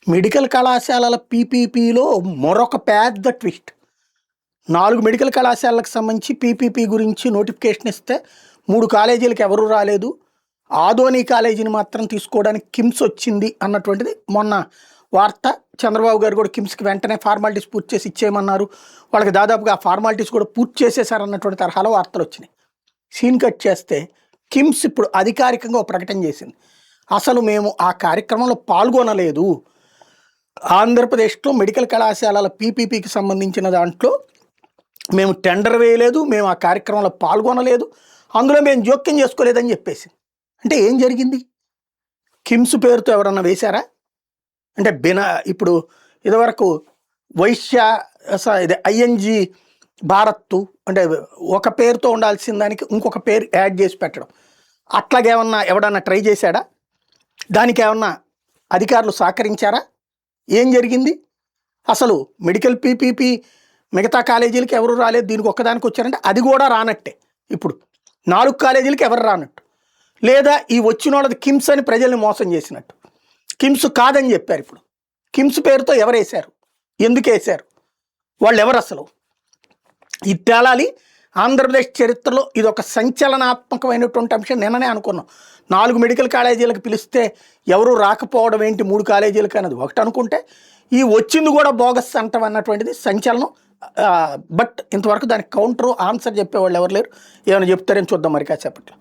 Medical కళాశాలల పీపీపీలో మరొక పెద్ద ట్విస్ట్. 4 మెడికల్ కళాశాలలకు సంబంధించి పీపీపీ గురించి నోటిఫికేషన్ ఇస్తే 3 కాలేజీలకు ఎవరు రాలేదు. ఆదోని కాలేజీని మాత్రం తీసుకోవడానికి కిమ్స్ వచ్చింది అన్నటువంటిది మొన్న వార్త. చంద్రబాబు గారు కూడా కిమ్స్కి వెంటనే ఫార్మాలిటీస్ పూర్తి చేసి ఇచ్చేయమన్నారు. వాళ్ళకి దాదాపుగా ఆ ఫార్మాలిటీస్ కూడా పూర్తి చేసేసారన్నటువంటి తరహాలో వార్తలు వచ్చినాయి. సీన్ కట్ చేస్తే కిమ్స్ ఇప్పుడు అధికారికంగా ఒక ప్రకటన చేసింది. అసలు మేము ఆ కార్యక్రమంలో పాల్గొనలేదు. ఆంధ్రప్రదేశ్లో మెడికల్ కళాశాలల పీపీపీకి సంబంధించిన దాంట్లో మేము టెండర్ వేయలేదు, మేము ఆ కార్యక్రమంలో పాల్గొనలేదు, అందులో మేము జోక్యం చేసుకోలేదని చెప్పేసి. అంటే ఏం జరిగింది? కిమ్స్ పేరుతో ఎవరన్నా వేశారా? అంటే ఇప్పుడు ఇదివరకు వైశ్య ఇది ఐఎన్జి భారత్ అంటే ఒక పేరుతో ఉండాల్సిన దానికి ఇంకొక పేరు యాడ్ చేసి పెట్టడం, అట్లాగేమన్నా ఎవడన్నా ట్రై చేశాడా? దానికి ఏమన్నా అధికారులు సహకరించారా? ఏం జరిగింది? అసలు మెడికల్ పీపీపీ మిగతా కాలేజీలకి ఎవరు రాలేదు, దీనికి ఒక్కదానికి వచ్చారంటే అది కూడా రానట్టే. ఇప్పుడు 4 కాలేజీలకి ఎవరు రానట్టు, లేదా ఈ వచ్చిన వాళ్ళది కిమ్స్ అని ప్రజల్ని మోసం చేసినట్టు. కిమ్స్ కాదని చెప్పారు. ఇప్పుడు కిమ్స్ పేరుతో ఎవరు వేశారు, ఎందుకు వేశారు, వాళ్ళు ఎవరు అసలు? ఇది తేలాలి. ఆంధ్రప్రదేశ్ చరిత్రలో ఇది ఒక సంచలనాత్మకమైనటువంటి అంశం. నిన్ననే అనుకున్నాం, 4 మెడికల్ కాలేజీలకు పిలిస్తే ఎవరు రాకపోవడం ఏంటి 3 కాలేజీలకు అనేది ఒకటి అనుకుంటే, ఈ వచ్చింది కూడా బోగస్ అంటం అన్నటువంటిది సంచలనం. బట్ ఇంతవరకు దానికి కౌంటర్ ఆన్సర్ చెప్పేవాళ్ళు ఎవరు లేరు. ఏమైనా చెప్తారని చూద్దాం మరి కాసేపట్లో.